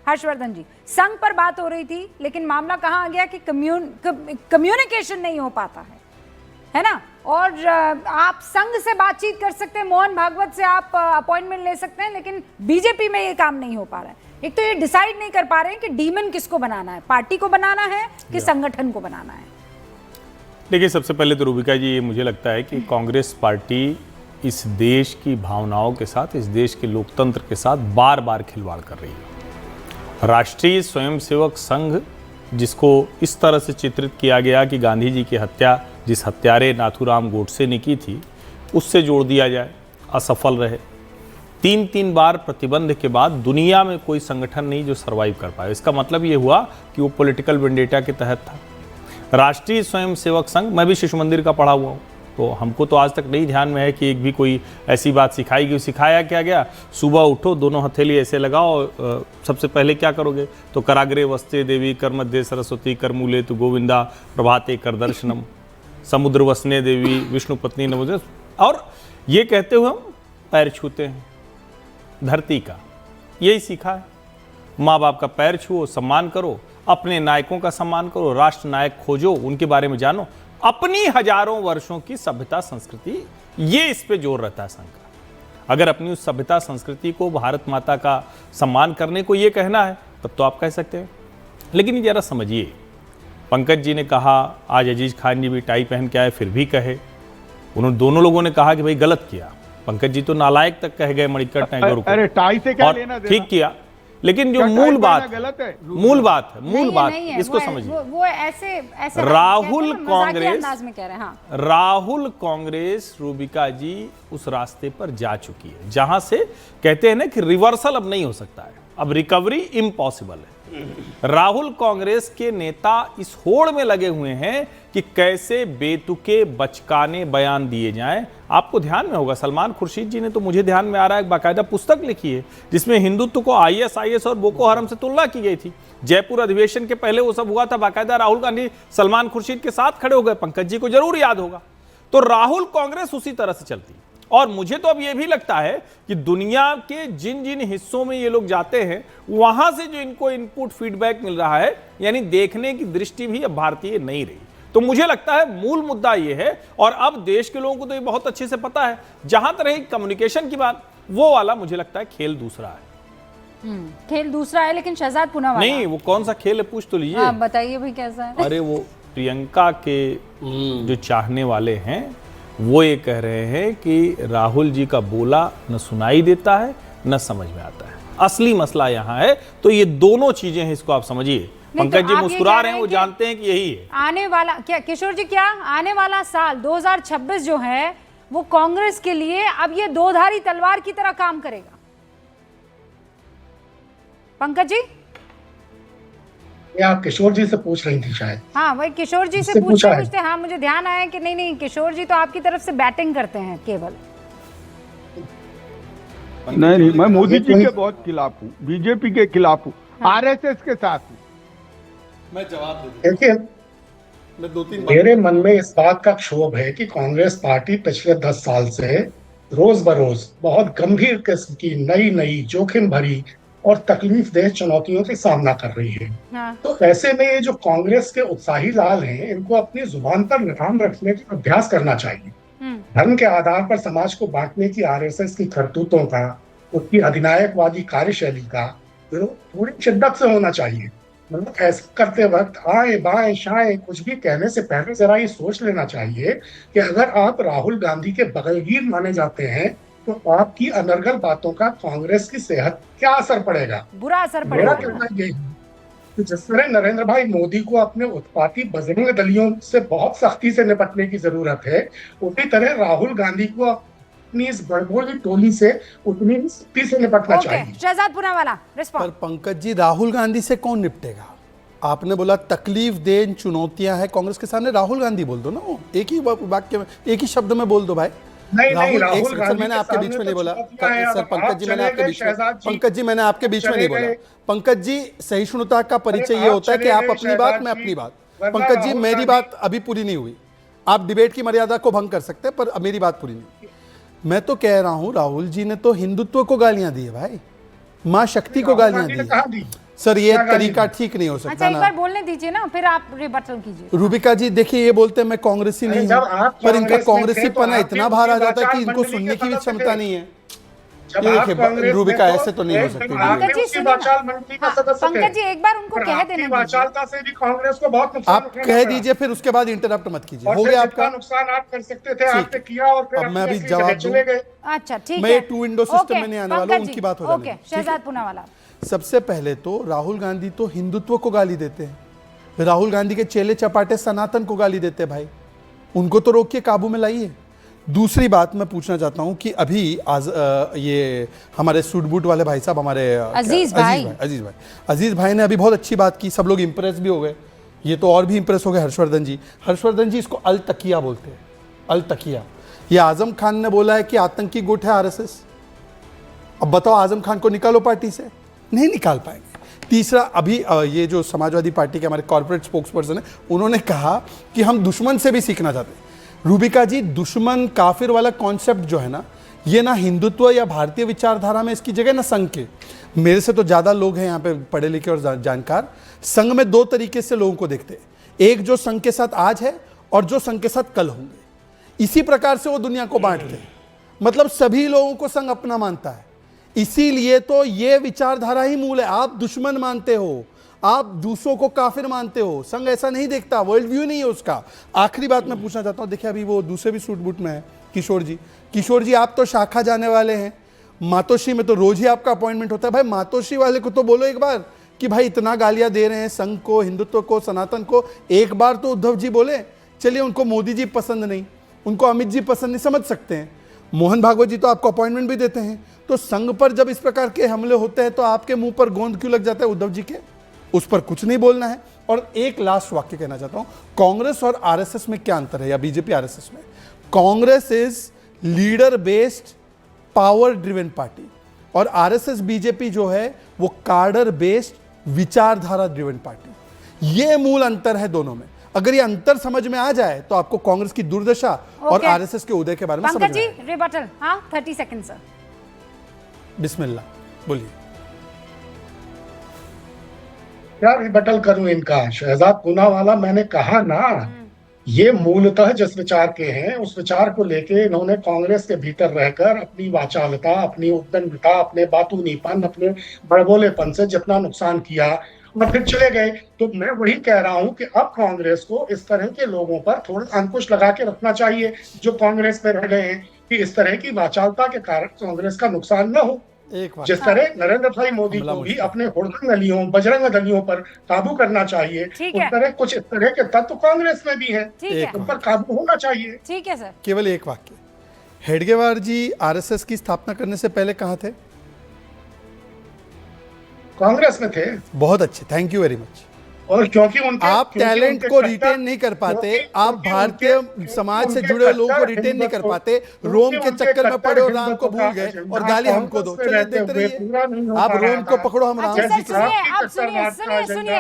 हर्षवर्धन जी, संघ पर बात हो रही थी, लेकिन मामला कहाँ आ गया कि कम्युनिकेशन नहीं हो पाता है ना। और आप संघ से बातचीत कर सकते हैं, मोहन भागवत से आप अपॉइंटमेंट ले सकते हैं, लेकिन बीजेपी में ये काम नहीं हो पा रहा है। एक तो ये डिसाइड नहीं कर पा रहे हैं कि डीमन किसको बनाना है, पार्टी को बनाना है कि संगठन को बनाना है। देखिए, सबसे पहले तो रूबिका जी, ये मुझे लगता है कि कांग्रेस पार्टी इस देश की भावनाओं के साथ, इस देश के लोकतंत्र के साथ बार बार खिलवाड़ कर रही है। राष्ट्रीय स्वयंसेवक संघ, जिसको इस तरह से चित्रित किया गया कि गांधी जी की हत्या जिस हत्यारे नाथूराम गोडसे ने की थी उससे जोड़ दिया जाए, असफल रहे। 3 बार प्रतिबंध के बाद दुनिया में कोई संगठन नहीं जो सरवाइव कर पाए। इसका मतलब ये हुआ कि वो पॉलिटिकल वेंडेटा के तहत था। राष्ट्रीय स्वयंसेवक संघ, मैं भी शिशु मंदिर का पढ़ा हुआ हूँ, तो हमको तो आज तक नहीं ध्यान में है कि एक भी कोई ऐसी बात सिखाई गई। सिखाया क्या गया, सुबह उठो, दोनों हथेली ऐसे लगाओ, सबसे पहले क्या करोगे, तो कराग्रे वस्ते देवी, कर मध्य सरस्वती, कर मूले तु गोविंदा, प्रभाते कर दर्शनम, समुद्र वसने देवी, विष्णु पत्नी नमोदे। और ये कहते हुए हम पैर छूते हैं धरती का। यही सीखा है, माँ बाप का पैर छुओ, सम्मान करो, अपने नायकों का सम्मान करो, राष्ट्र नायक खोजो, उनके बारे में जानो, अपनी हजारों वर्षों की सभ्यता संस्कृति, ये इस पे जोर रहता है संघ का। अगर अपनी उस सभ्यता संस्कृति को, भारत माता का सम्मान करने को ये कहना है, तब तो आप कह सकते हैं। लेकिन जरा समझिए, पंकज जी ने कहा, आज अजीज खान जी भी टाई पहन के आए, फिर भी कहे, उन्होंने दोनों लोगों ने कहा कि भाई गलत किया। पंकज जी तो नालायक तक कह गए मणिकर टैगोर को, अरे टाई से क्या लेना देना? ठीक किया, लेकिन जो मूल बात गलत है, मूल बात इसको समझिए। वो ऐसे राहुल कांग्रेस में कह रहे हैं। हाँ, राहुल कांग्रेस, रूबिका जी, उस रास्ते पर जा चुकी है जहां से कहते हैं ना कि रिवर्सल अब नहीं हो सकता है, अब रिकवरी इम्पॉसिबल है। राहुल कांग्रेस के नेता इस होड़ में लगे हुए हैं कि कैसे बेतुके बचकाने बयान दिए जाएं। आपको ध्यान में होगा, सलमान खुर्शीद जी ने, तो मुझे ध्यान में आ रहा है, एक बाकायदा पुस्तक लिखी है जिसमें हिंदुत्व को आईएसआईएस और बोको हरम से तुलना की गई थी। जयपुर अधिवेशन के पहले वो सब हुआ था, बाकायदा राहुल गांधी सलमान खुर्शीद के साथ खड़े हो गए, पंकज जी को जरूर याद होगा। तो राहुल कांग्रेस उसी तरह से चलती। और मुझे तो अब यह भी लगता है कि दुनिया के जिन जिन हिस्सों में ये लोग जाते हैं, वहां से जो इनको इनपुट फीडबैक मिल रहा है, यानी देखने की दृष्टि भी अब भारतीय नहीं रही। तो मुझे लगता है मूल मुद्दा ये है, और अब देश के लोगों को तो ये बहुत अच्छे से पता है, जहां तक रही कम्युनिकेशन की बात, वो वाला मुझे लगता है खेल दूसरा है। खेल दूसरा है, लेकिन शहजाद पूनावाला नहीं, वो कौन सा खेल है पूछ तो लीजिए। बताइए भाई कैसा है। अरे वो प्रियंका के जो चाहने वाले हैं, वो ये कह रहे हैं कि राहुल जी का बोला न सुनाई देता है न समझ में आता है। असली मसला यहाँ है। तो ये दोनों चीजें हैं, इसको आप समझिए। पंकज जी मुस्कुरा रहे हैं, वो जानते हैं कि यही है आने वाला। क्या किशोर जी, क्या आने वाला साल 2026 जो है वो कांग्रेस के लिए अब ये दोधारी तलवार की तरह काम करेगा? पंकज जी, आप किशोर जी से पूछ रही थी शायद। हाँ, वही किशोर जी से पूछते। हाँ, मुझे ध्यान आया कि नहीं किशोर जी तो आपकी तरफ से बैटिंग करते हैं केवल। नहीं, मैं मोदी जी के बहुत खिलाफ हूँ, बीजेपी के खिलाफ हूँ, आरएसएस के साथ हूँ। मैं जवाब दे देखिए, मैं 2-3 मेरे मन में इस बात का क्षोभ है कि कांग्रेस पार्टी पिछले 10 साल से रोज बरोज बहुत गंभीर किस्म की नई जोखिम भरी और तकलीफ देह चुनौतियों का सामना कर रही है। हाँ। तो ऐसे में ये जो कांग्रेस के उत्साही लाल हैं, इनको अपनी जुबान पर लगाम रखने का अभ्यास करना चाहिए। धर्म के आधार पर समाज को बांटने की आरएसएस की करतूतों का, उसकी अधिनायकवादी कार्यशैली का थोड़ी शिद्दत से होना चाहिए। मतलब ऐसा करते वक्त आए बाएं शाएं कुछ भी कहने से पहले जरा ये सोच लेना चाहिए कि अगर आप राहुल गांधी के बगलगीर माने जाते हैं तो आपकी अनर्गल बातों का कांग्रेस की सेहत क्या असर पड़ेगा? बुरा असर मेरा पड़ेगा। कहना ये है कि जिस तरह नरेंद्र भाई मोदी को अपने उत्पाती बजरंग दलियों से बहुत सख्ती से निपटने की जरूरत है, उसी तरह राहुल गांधी को अपनी इस बड़बोली टोली से उतनी ही सख्ती से निपटना चाहिए। शहजाद पूनावाला रिस्पॉन्स। पर पंकज जी, राहुल गांधी से कौन निपटेगा? आपने बोला तकलीफ देह चुनौतियां हैं कांग्रेस के सामने, राहुल गांधी बोल दो ना, वो एक ही वाक्य में, एक ही शब्द में बोल दो भाई। नहीं, राहुल गांधी, मैंने आपके बीच में नहीं बोला सर। पंकज जी, मैंने आपके बीच में, पंकज जी, मैंने आपके बीच में नहीं बोला। पंकज जी, सहिष्णुता का परिचय ये होता है कि आप अपनी बात, मैं अपनी बात। पंकज जी, मेरी बात अभी पूरी नहीं हुई। आप डिबेट की मर्यादा को भंग कर सकते हैं, पर अब मेरी बात पूरी नहीं। मैं तो कह रहा हूं, राहुल जी ने तो हिंदुत्व को गालियां दी है भाई, मां शक्ति को गालियां दी है। सर ये क्या गाली तरीका दी? ठीक नहीं हो अच्छा सकता एक ना। बार बोलने दीजिए ना, फिर आप रिबटल कीजिए। रूबिका जी देखिए, ये बोलते हैं मैं कांग्रेसी अरे नहीं जब हूँ, आप पर इनका कांग्रेस में कांग्रेसी थे, तो पना आप इतना भी बाहर आ उसी जाता है कि वाचाल इनको मंडली सुनने के की भी सदस्य क्षमता थे। नहीं है। जब ये आप देखिए, कांग्रेस में रूबिका थे, ऐसे तो नहीं हो एक सकती दिन जी। आप भी पंकज जी उसी सुनिए ना। वाचाल मंडली का हाँ, सदस्य थे। पंकज जी एक बार उनको पर कह आपकी देने दीजिए। वाचालता से भी कांग्रेस को बहुत नुकसान आप उठाना कह पड़ा। दीजिए, फिर उसके बाद इंटरप्ट मत कीजिए। और हो फिर गया जितना आपका, नुकसान आप कर सकते थे ठीक आपने है। किया, और फिर अब अपनी मैं भी असली जवाब जगह चले गए। अच्छा ठीक मैं है। ये टू विंडो सिस्टम ओके, में नहीं आने वाला हूं, पंकज उनकी जी, बात हो जाने ओके, दो, ठीक है? शहजाद पूनावाला। सबसे पहले तो राहुल गांधी तो हिंदुत्व को गाली देते हैं। राहुल गांधी के चेले चपाटे सनातन को गाली देते हैं भाई, उनको तो रोकिए, काबू में लाइए। दूसरी बात मैं पूछना चाहता हूं कि अभी ये हमारे सूट बूट वाले भाई साहब, हमारे अजीज भाई अजीज भाई ने अभी बहुत अच्छी बात की, सब लोग इंप्रेस भी हो गए। ये तो और भी इंप्रेस हो गए हर्षवर्धन जी। हर्षवर्धन जी इसको अल तकिया बोलते हैं, अल तकिया। ये आजम खान ने बोला है कि आतंकी गुट है आरएसएस। अब बताओ आजम खान को निकालो पार्टी से, नहीं निकाल पाएंगे। तीसरा, अभी ये जो समाजवादी पार्टी के हमारे कॉर्पोरेट स्पोक्सपर्सन है, उन्होंने कहा कि हम दुश्मन से भी सीखना चाहते हैं। रूबिका जी, दुश्मन काफिर वाला कॉन्सेप्ट जो है ना, ये ना हिंदुत्व या भारतीय विचारधारा में इसकी जगह ना संघ के। मेरे से तो ज़्यादा लोग हैं यहाँ पे पढ़े लिखे और जानकार। संघ में दो तरीके से लोगों को देखते हैं, एक जो संघ के साथ आज है और जो संघ के साथ कल होंगे। इसी प्रकार से वो दुनिया को बांटते हैं, मतलब सभी लोगों को संघ अपना मानता है। इसीलिए तो ये विचारधारा ही मूल है। आप दुश्मन मानते हो, आप दूसरों को काफिर मानते हो, संघ ऐसा नहीं देखता, वर्ल्ड व्यू नहीं है उसका। आखिरी बात मैं पूछना चाहता हूं, देखिए अभी वो दूसरे भी सूट बूट में है किशोर जी। किशोर जी, आप तो शाखा जाने वाले हैं, मातोश्री में तो रोज ही आपका अपॉइंटमेंट होता है। भाई मातोश्री वाले को तो बोलो एक बार कि भाई इतना गालियां दे रहे हैं संघ को, हिंदुत्व को, सनातन को। एक बार तो उद्धव जी बोले। चलिए उनको मोदी जी पसंद नहीं, उनको अमित जी पसंद नहीं, समझ सकते हैं। मोहन भागवत जी तो आपको अपॉइंटमेंट भी देते हैं। तो संघ पर जब इस प्रकार के हमले होते हैं तो आपके मुंह पर गोंद क्यों लग जाता है उद्धव जी के? उस पर कुछ नहीं बोलना है। और एक लास्ट वाक्य कहना चाहता हूं, कांग्रेस और आरएसएस में क्या अंतर है, या बीजेपी आरएसएस में? Congress is leader based power driven party, और आरएसएस बीजेपी जो है वो कार्डर बेस्ड विचारधारा ड्रिवन पार्टी। ये मूल अंतर है दोनों में। अगर ये अंतर समझ में आ जाए तो आपको कांग्रेस की दुर्दशा और आरएसएस के उदय के बारे में समझ में आएगा। रिबटल, हाँ 30 सेकंड सर। बिस्मिल्लाह, बोलिए। क्या रिबटल करूं इनका? शहजाद पूनावाला, मैंने कहा ना, ये मूलतः जिस विचार के हैं उस विचार को लेके इन्होंने कांग्रेस के भीतर रहकर अपनी वाचालता, अपनी उद्दंडता, अपने बातूनीपन, अपने बड़बोलेपन से जितना नुकसान किया और फिर चले गए। तो मैं वही कह रहा हूं कि अब कांग्रेस को इस तरह के लोगों पर थोड़ा अंकुश लगा के रखना चाहिए जो कांग्रेस में रह गए हैं, कि इस तरह की वाचालता के कारण कांग्रेस का नुकसान न हो। जिस तरह नरेंद्र भाई मोदी को भी अपने हुड़दंग दलियों, बजरंग दलियों पर काबू करना चाहिए, उस तरह कुछ इस तरह के तत्व कांग्रेस में भी हैं, उन पर काबू होना चाहिए। ठीक है सर। केवल एक वाक्य, हेडगेवार जी आरएसएस की स्थापना करने से पहले कहाँ थे? कांग्रेस में थे। बहुत अच्छे, थैंक यू वेरी मच। और क्योंकि उनके आप टैलेंट को रिटेन नहीं कर पाते, आप भारतीय समाज से जुड़े लोगों को रिटेन नहीं कर पाते, रोम के चक्कर में पड़े और राम को भूल गए और गाली हमको दो। चलिए देखते रहिए, आप रोम को पकड़ो, हम राम जी के साथ। सुनिए